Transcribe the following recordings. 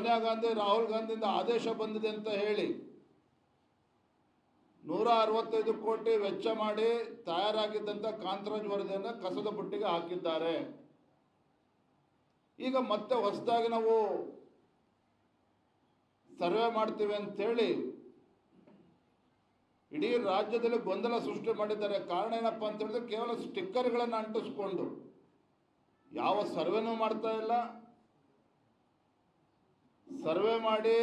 ಸೋನಿಯಾ ಗಾಂಧಿ ರಾಹುಲ್ ಗಾಂಧಿಯಿಂದ ಆದೇಶ ಬಂದಿದೆ ಅಂತ ಹೇಳಿ 165 ಕೋಟಿ ವೆಚ್ಚ ಮಾಡಿ ತಯಾರಾಗಿದ್ದಂಥ ಕಾಂತರಾಜ್ ವರದಿಯನ್ನು ಕಸದ ಬುಟ್ಟಿಗೆ ಹಾಕಿದ್ದಾರೆ. ಈಗ ಮತ್ತೆ ಹೊಸದಾಗಿ ನಾವು ಸರ್ವೆ ಮಾಡ್ತೀವಿ ಅಂತೇಳಿ ಇಡೀ ರಾಜ್ಯದಲ್ಲಿ ಗೊಂದಲ ಸೃಷ್ಟಿ ಮಾಡಿದ್ದಾರೆ. ಕಾರಣ ಏನಪ್ಪ ಅಂತ ಹೇಳಿದ್ರೆ ಕೇವಲ ಸ್ಟಿಕ್ಕರ್ಗಳನ್ನು ಅಂಟಿಸ್ಕೊಂಡು ಯಾವ ಸರ್ವೆನೂ ಮಾಡ್ತಾ ಇಲ್ಲ. ಸರ್ವೆ ಮಾಡಿ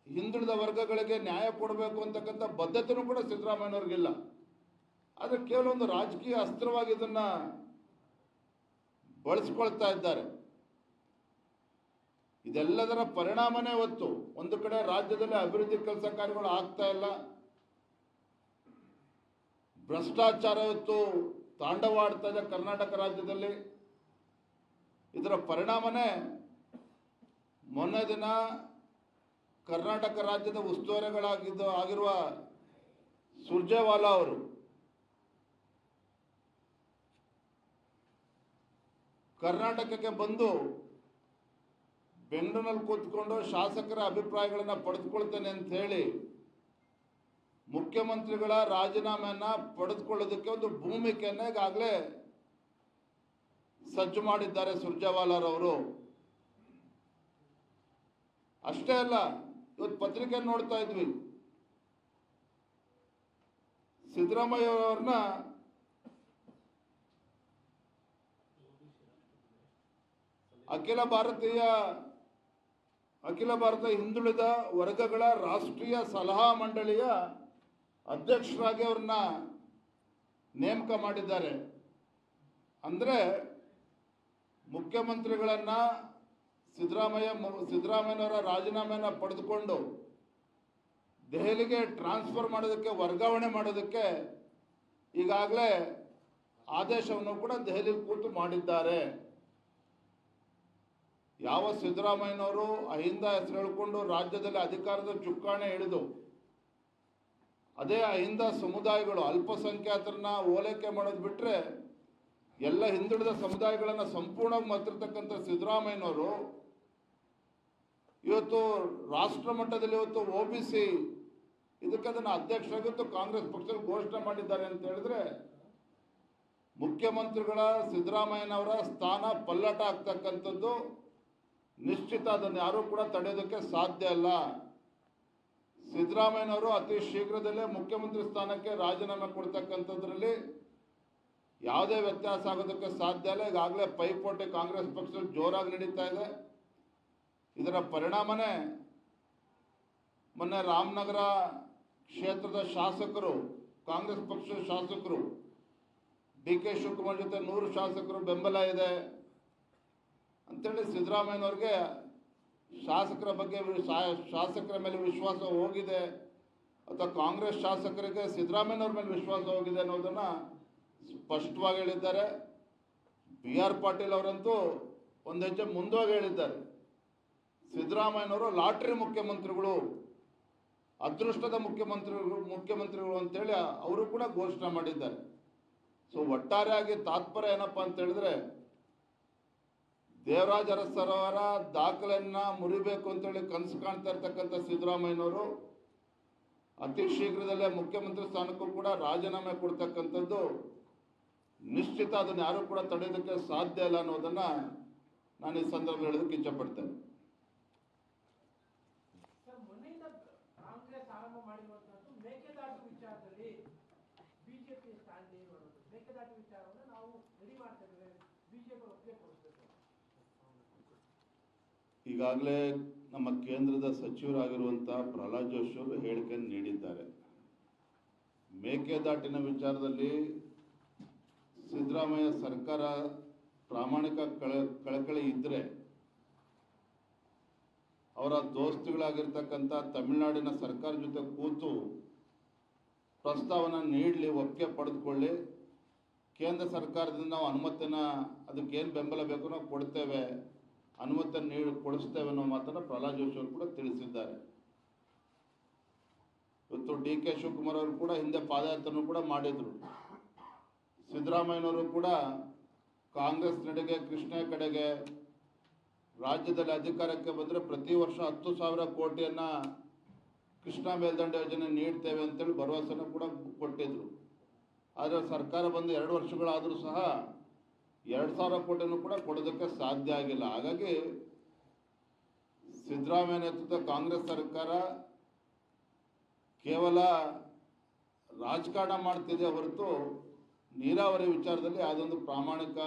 ಹಿಂದುಳಿದ ವರ್ಗಗಳಿಗೆ ನ್ಯಾಯ ಕೊಡಬೇಕು ಅಂತಕ್ಕಂಥ ಬದ್ಧತೆಯೂ ಕೂಡ ಸಿದ್ದರಾಮಯ್ಯನವ್ರಿಗಿಲ್ಲ. ಆದರೆ ಕೇವಲ ಒಂದು ರಾಜಕೀಯ ಅಸ್ತ್ರವಾಗಿ ಇದನ್ನು ಬಳಸ್ಕೊಳ್ತಾ ಇದ್ದಾರೆ. ಇದೆಲ್ಲದರ ಪರಿಣಾಮನೇ ಇವತ್ತು ಒಂದು ಕಡೆ ರಾಜ್ಯದಲ್ಲಿ ಅಭಿವೃದ್ಧಿ ಕೆಲಸ ಕಾರ್ಯಗಳು ಆಗ್ತಾ ಇಲ್ಲ, ಭ್ರಷ್ಟಾಚಾರ ಇವತ್ತು ತಾಂಡವಾಡ್ತಾ ಇದೆ ಕರ್ನಾಟಕ ರಾಜ್ಯದಲ್ಲಿ. ಇದರ ಪರಿಣಾಮನೇ ಮೊನ್ನೆ ದಿನ ಕರ್ನಾಟಕ ರಾಜ್ಯದ ಆಗಿರುವ ಸುರ್ಜೇವಾಲಾ ಅವರು ಕರ್ನಾಟಕಕ್ಕೆ ಬಂದು ಬೆಂಗಳೂರಿನಲ್ಲಿ ಕೂತ್ಕೊಂಡು ಶಾಸಕರ ಅಭಿಪ್ರಾಯಗಳನ್ನು ಪಡೆದುಕೊಳ್ತೇನೆ ಅಂತ ಹೇಳಿ ಮುಖ್ಯಮಂತ್ರಿಗಳ ರಾಜೀನಾಮೆಯನ್ನು ಪಡೆದುಕೊಳ್ಳೋದಕ್ಕೆ ಒಂದು ಭೂಮಿಕೆಯನ್ನು ಈಗಾಗಲೇ ಸಜ್ಜು ಮಾಡಿದ್ದಾರೆ ಸುರ್ಜೇವಾಲಾರವರು. ಅಷ್ಟೇ ಅಲ್ಲ, ಇವತ್ತು ಪತ್ರಿಕೆ ನೋಡ್ತಾ ಇದ್ವಿ, ಸಿದ್ದರಾಮಯ್ಯ ಅವರನ್ನ ಅಖಿಲ ಭಾರತ ಹಿಂದುಳಿದ ವರ್ಗಗಳ ರಾಷ್ಟ್ರೀಯ ಸಲಹಾ ಮಂಡಳಿಯ ಅಧ್ಯಕ್ಷರಾಗಿ ಅವ್ರನ್ನ ನೇಮಕ ಮಾಡಿದ್ದಾರೆ. ಅಂದರೆ ಮುಖ್ಯಮಂತ್ರಿಗಳನ್ನ ಸಿದ್ದರಾಮಯ್ಯನವರ ರಾಜೀನಾಮೆಯನ್ನು ಪಡೆದುಕೊಂಡು ದೆಹಲಿಗೆ ಟ್ರಾನ್ಸ್ಫರ್ ಮಾಡೋದಕ್ಕೆ, ವರ್ಗಾವಣೆ ಮಾಡೋದಕ್ಕೆ ಈಗಾಗಲೇ ಆದೇಶವನ್ನು ಕೂಡ ದೆಹಲಿಯಲ್ಲಿ ಕೂತು ಮಾಡಿದ್ದಾರೆ. ಯಾವ ಸಿದ್ದರಾಮಯ್ಯನವರು ಅಹಿಂದ ಹೆಸರು ಹೇಳಿಕೊಂಡು ರಾಜ್ಯದಲ್ಲಿ ಅಧಿಕಾರದ ಚುಕ್ಕಾಣಿ ಹಿಡಿದು ಅದೇ ಅಹಿಂದ ಸಮುದಾಯಗಳು ಅಲ್ಪಸಂಖ್ಯಾತರನ್ನ ಓಲೈಕೆ ಮಾಡೋದು ಬಿಟ್ಟರೆ ಎಲ್ಲ ಹಿಂದುಳಿದ ಸಮುದಾಯಗಳನ್ನು ಸಂಪೂರ್ಣವಾಗಿ ಮಾತಿರ್ತಕ್ಕಂಥ ಸಿದ್ದರಾಮಯ್ಯನವರು ಇವತ್ತು ರಾಷ್ಟ್ರ ಮಟ್ಟದಲ್ಲಿ ಇವತ್ತು OBC ಇದಕ್ಕೆ ಅದನ್ನು ಅಧ್ಯಕ್ಷರಾಗಿತ್ತು ಕಾಂಗ್ರೆಸ್ ಪಕ್ಷದಲ್ಲಿ ಘೋಷಣೆ ಮಾಡಿದ್ದಾರೆ ಅಂತ ಹೇಳಿದ್ರೆ ಮುಖ್ಯಮಂತ್ರಿಗಳ ಸಿದ್ದರಾಮಯ್ಯನವರ ಸ್ಥಾನ ಪಲ್ಲಟ ಆಗ್ತಕ್ಕಂಥದ್ದು ನಿಶ್ಚಿತ. ಅದನ್ನು ಯಾರೂ ಕೂಡ ತಡೆಯೋದಕ್ಕೆ ಸಾಧ್ಯ ಇಲ್ಲ. ಸಿದ್ದರಾಮಯ್ಯನವರು ಅತಿ ಶೀಘ್ರದಲ್ಲೇ ಮುಖ್ಯಮಂತ್ರಿ ಸ್ಥಾನಕ್ಕೆ ರಾಜೀನಾಮೆ ಕೊಡ್ತಕ್ಕಂಥದ್ರಲ್ಲಿ ಯಾವುದೇ ವ್ಯತ್ಯಾಸ ಆಗೋದಕ್ಕೆ ಸಾಧ್ಯ ಇಲ್ಲ. ಈಗಾಗಲೇ ಪೈಪೋಟಿ ಕಾಂಗ್ರೆಸ್ ಪಕ್ಷದಲ್ಲಿ ಜೋರಾಗಿ ನಡೀತಾ ಇದೆ. ಇದರ ಪರಿಣಾಮನೇ ಮೊನ್ನೆ ರಾಮನಗರ ಕ್ಷೇತ್ರದ ಶಾಸಕರು, ಕಾಂಗ್ರೆಸ್ ಪಕ್ಷದ ಶಾಸಕರು, DK ಶಿವಕುಮಾರ್ ಜೊತೆ 100 ಶಾಸಕರು ಬೆಂಬಲ ಇದೆ ಅಂತೇಳಿ ಸಿದ್ದರಾಮಯ್ಯನವ್ರಿಗೆ ಶಾಸಕರ ಮೇಲೆ ವಿಶ್ವಾಸ ಹೋಗಿದೆ ಅಥವಾ ಕಾಂಗ್ರೆಸ್ ಶಾಸಕರಿಗೆ ಸಿದ್ದರಾಮಯ್ಯನವ್ರ ಮೇಲೆ ವಿಶ್ವಾಸ ಹೋಗಿದೆ ಅನ್ನೋದನ್ನು ಸ್ಪಷ್ಟವಾಗಿ ಹೇಳಿದ್ದಾರೆ. BR ಪಾಟೀಲ್ ಅವರಂತೂ ಒಂದು ಹೆಜ್ಜೆ ಮುಂದೋಗಿ ಹೇಳಿದ್ದಾರೆ, ಸಿದ್ದರಾಮಯ್ಯನವರು ಲಾಟ್ರಿ ಮುಖ್ಯಮಂತ್ರಿಗಳು, ಅದೃಷ್ಟದ ಮುಖ್ಯಮಂತ್ರಿಗಳು ಅಂತೇಳಿ ಅವರು ಕೂಡ ಘೋಷಣೆ ಮಾಡಿದ್ದಾರೆ. ಸೊ ಒಟ್ಟಾರೆಯಾಗಿ ತಾತ್ಪರ್ಯ ಏನಪ್ಪ ಅಂತ ಹೇಳಿದ್ರೆ ದೇವರಾಜ ಅರಸರವರ ದಾಖಲೆಯನ್ನ ಮುರಿಬೇಕು ಅಂತೇಳಿ ಕನಸು ಕಾಣ್ತಾ ಇರ್ತಕ್ಕಂಥ ಸಿದ್ದರಾಮಯ್ಯನವರು ಅತಿ ಶೀಘ್ರದಲ್ಲೇ ಮುಖ್ಯಮಂತ್ರಿ ಸ್ಥಾನಕ್ಕೂ ಕೂಡ ರಾಜೀನಾಮೆ ಕೊಡ್ತಕ್ಕಂಥದ್ದು ನಿಶ್ಚಿತ. ಅದನ್ನು ಯಾರೂ ಕೂಡ ತಡೆಯೋದಕ್ಕೆ ಸಾಧ್ಯ ಇಲ್ಲ ಅನ್ನೋದನ್ನ ನಾನು ಈ ಸಂದರ್ಭ ಹೇಳೋದಕ್ಕೆ ಇಚ್ಛಪಡ್ತೇನೆ. ಈಗಾಗಲೇ ನಮ್ಮ ಕೇಂದ್ರದ ಸಚಿವರಾಗಿರುವಂಥ ಪ್ರಹ್ಲಾದ್ ಜೋಶಿ ಅವರು ಹೇಳಿಕೆಯನ್ನು ನೀಡಿದ್ದಾರೆ. ಮೇಕೆದಾಟಿನ ವಿಚಾರದಲ್ಲಿ ಸಿದ್ದರಾಮಯ್ಯ ಸರ್ಕಾರ ಪ್ರಾಮಾಣಿಕ ಕಳಕಳಿ ಇದ್ದರೆ ಅವರ ದೋಸ್ತುಗಳಾಗಿರ್ತಕ್ಕಂಥ ತಮಿಳುನಾಡಿನ ಸರ್ಕಾರ ಜೊತೆ ಕೂತು ಪ್ರಸ್ತಾವನೆ ನೀಡಲಿ, ಒಪ್ಪಿಗೆ ಪಡೆದುಕೊಳ್ಳಿ, ಕೇಂದ್ರ ಸರ್ಕಾರದಿಂದ ನಾವು ಅನುಮತಿನ ಅದಕ್ಕೇನು ಬೆಂಬಲ ಬೇಕು ನಾವು ಕೊಡ್ತೇವೆ, ಅನುಮತಿಯನ್ನು ಕೊಡಿಸ್ತೇವೆ ಅನ್ನೋ ಮಾತನ್ನು ಪ್ರಹ್ಲಾದ್ ಜೋಶಿ ಅವರು ಕೂಡ ತಿಳಿಸಿದ್ದಾರೆ. ಇವತ್ತು DK ಶಿವಕುಮಾರ್ ಅವರು ಕೂಡ ಹಿಂದೆ ಪಾದಯಾತ್ರೆಯನ್ನು ಕೂಡ ಮಾಡಿದರು. ಸಿದ್ದರಾಮಯ್ಯನವರು ಕೂಡ ಕಾಂಗ್ರೆಸ್ ನಡೆಗೆ, ಕೃಷ್ಣ ಕಡೆಗೆ ರಾಜ್ಯದಲ್ಲಿ ಅಧಿಕಾರಕ್ಕೆ ಬಂದರೆ ಪ್ರತಿ ವರ್ಷ 10,000 ಕೋಟಿಯನ್ನು ಕೃಷ್ಣಾ ಮೇಲ್ದಂಡೆ ಯೋಜನೆ ನೀಡ್ತೇವೆ ಅಂತೇಳಿ ಭರವಸೆನೂ ಕೂಡ ಕೊಟ್ಟಿದ್ರು. ಆದರೆ ಸರ್ಕಾರ ಬಂದು 2 ವರ್ಷಗಳಾದರೂ ಸಹ 2,000 ಕೋಟಿನೂ ಕೂಡ ಕೊಡೋದಕ್ಕೆ ಸಾಧ್ಯ ಆಗಿಲ್ಲ. ಹಾಗಾಗಿ ಸಿದ್ದರಾಮಯ್ಯ ನೇತೃತ್ವದ ಕಾಂಗ್ರೆಸ್ ಸರ್ಕಾರ ಕೇವಲ ರಾಜಕಾರಣ ಮಾಡ್ತಿದೆ ಹೊರತು ನೀರಾವರಿ ವಿಚಾರದಲ್ಲಿ ಯಾವುದೊಂದು ಪ್ರಾಮಾಣಿಕ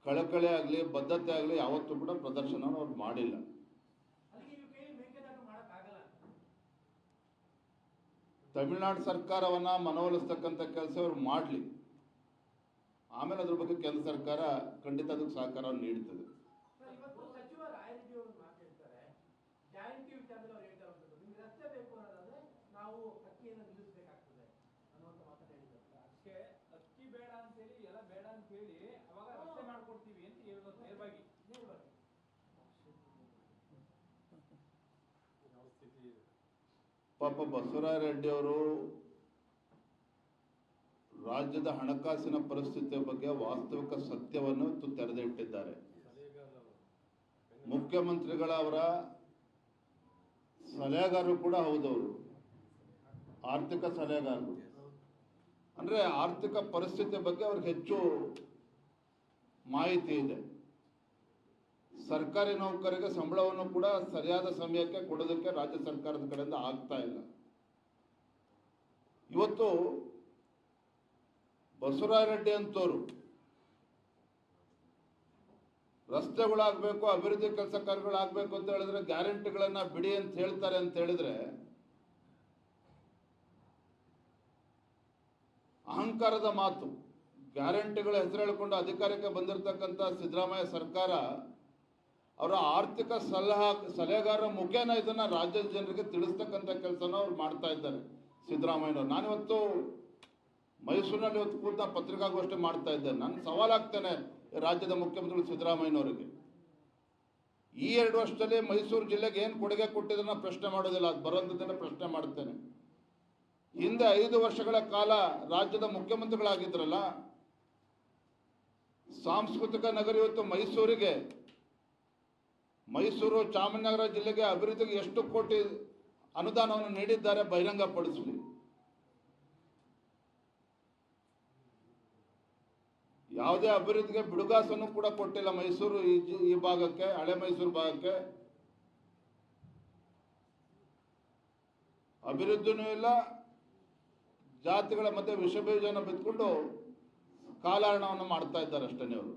ಕಳಕಳಿ ಆಗಲಿ ಬದ್ಧತೆ ಆಗಲಿ ಯಾವತ್ತೂ ಕೂಡ ಪ್ರದರ್ಶನ ಅವ್ರು ಮಾಡಿಲ್ಲ. ತಮಿಳುನಾಡು ಸರ್ಕಾರವನ್ನು ಮನವೊಲಿಸ್ತಕ್ಕಂಥ ಕೆಲಸ ಅವ್ರು ಮಾಡಲಿ, ಆಮೇಲೆ ಅದ್ರ ಬಗ್ಗೆ ಕೇಂದ್ರ ಸರ್ಕಾರ ಖಂಡಿತ ಅದಕ್ಕೆ ಸಹಕಾರವನ್ನು ನೀಡ್ತದೆ. ಅಕ್ಕಿ ಬೇಡ ಅಂತೇಳಿ ಎಲ್ಲ ಬೇಡ ಅಂತ ಹೇಳಿ ಅವಾಗ ರಸ್ತೆ ಮಾಡ್ಕೊಡ್ತೀವಿ ಅಂತ ಹೇಳಿದ್ರು ನೇರವಾಗಿ. ಪಾಪ ಬಸವರಾಜ ರೆಡ್ಡಿ ಅವರು ರಾಜ್ಯದ ಹಣಕಾಸಿನ ಪರಿಸ್ಥಿತಿಯ ಬಗ್ಗೆ ವಾಸ್ತವಿಕ ಸತ್ಯವನ್ನು ತೆರೆದು ಇಟ್ಟಿದ್ದಾರೆ. ಮುಖ್ಯಮಂತ್ರಿಗಳ ಅವರ ಸಲಹೆಗಾರರು ಕೂಡ ಹೌದವರು, ಆರ್ಥಿಕ ಸಲಹೆಗಾರರು. ಅಂದರೆ ಆರ್ಥಿಕ ಪರಿಸ್ಥಿತಿಯ ಬಗ್ಗೆ ಅವ್ರಿಗೆ ಹೆಚ್ಚು ಮಾಹಿತಿ ಇದೆ. ಸರ್ಕಾರಿ ನೌಕರರಿಗೆ ಸಂಬಳವನ್ನು ಕೂಡ ಸರಿಯಾದ ಸಮಯಕ್ಕೆ ಕೊಡೋದಕ್ಕೆ ರಾಜ್ಯ ಸರ್ಕಾರದ ಕಡೆಯಿಂದ ಆಗ್ತಾ ಇಲ್ಲ. ಇವತ್ತು ಬಸವರಾಜ ರೆಡ್ಡಿ ಅಂತವರು ರಸ್ತೆಗಳಾಗಬೇಕು, ಅಭಿವೃದ್ಧಿ ಕೆಲಸ ಕಾರ್ಯಗಳಾಗಬೇಕು ಅಂತ ಹೇಳಿದ್ರೆ ಗ್ಯಾರಂಟಿಗಳನ್ನು ಬಿಡಿ ಅಂತ ಹೇಳ್ತಾರೆ ಅಂತ ಹೇಳಿದ್ರೆ ಅಹಂಕಾರದ ಮಾತು. ಗ್ಯಾರಂಟಿಗಳ ಹೆಸರು ಹೇಳಿಕೊಂಡು ಅಧಿಕಾರಕ್ಕೆ ಬಂದಿರತಕ್ಕಂಥ ಸಿದ್ದರಾಮಯ್ಯ ಸರ್ಕಾರ ಅವರ ಆರ್ಥಿಕ ಸಲಹೆಗಾರರ ಮುಖೇನ ಇದನ್ನು ರಾಜ್ಯದ ಜನರಿಗೆ ತಿಳಿಸ್ತಕ್ಕಂಥ ಕೆಲಸನ ಅವ್ರು ಮಾಡ್ತಾ ಇದ್ದಾರೆ ಸಿದ್ದರಾಮಯ್ಯನವರು. ನಾನಿವತ್ತು ಮೈಸೂರಿನಲ್ಲಿ ಇವತ್ತು ಕೂತ ಪತ್ರಿಕಾಗೋಷ್ಠಿ ಮಾಡ್ತಾ ಇದ್ದೇನೆ. ನಾನು ಸವಾಲಾಗ್ತೇನೆ ರಾಜ್ಯದ ಮುಖ್ಯಮಂತ್ರಿಗಳು ಸಿದ್ದರಾಮಯ್ಯನವರಿಗೆ. ಈ 2 ವರ್ಷದಲ್ಲಿ ಮೈಸೂರು ಜಿಲ್ಲೆಗೆ ಏನು ಕೊಡುಗೆ ಕೊಟ್ಟಿದ್ದನ್ನ ಪ್ರಶ್ನೆ ಮಾಡೋದಿಲ್ಲ, ಅದು ಬರೋದನ್ನ ಪ್ರಶ್ನೆ ಮಾಡ್ತೇನೆ. ಹಿಂದೆ 5 ವರ್ಷಗಳ ಕಾಲ ರಾಜ್ಯದ ಮುಖ್ಯಮಂತ್ರಿಗಳಾಗಿದ್ರಲ್ಲ, ಸಾಂಸ್ಕೃತಿಕ ನಗರಿ ಇವತ್ತು ಮೈಸೂರು ಚಾಮರಾಜನಗರ ಜಿಲ್ಲೆಗೆ ಅಭಿವೃದ್ಧಿಗೆ ಎಷ್ಟು ಕೋಟಿ ಅನುದಾನವನ್ನು ನೀಡಿದ್ದಾರೆ ಬಹಿರಂಗಪಡಿಸಲಿ. ಯಾವುದೇ ಅಭಿವೃದ್ಧಿಗೆ ಬಿಡುಗಾಸನ್ನು ಕೂಡ ಕೊಟ್ಟಿಲ್ಲ ಮೈಸೂರು ಈ ಭಾಗಕ್ಕೆ, ಹಳೆ ಮೈಸೂರು ಭಾಗಕ್ಕೆ ಅಭಿವೃದ್ಧಿನೂ ಇಲ್ಲ. ಜಾತಿಗಳ ಮಧ್ಯೆ ವಿಷಬೀಜನ ಬಿತ್ಕೊಂಡು ಕಾಲಹರಣವನ್ನು ಮಾಡ್ತಾ ಇದ್ದಾರೆ ಅಷ್ಟೇ ಅವರು.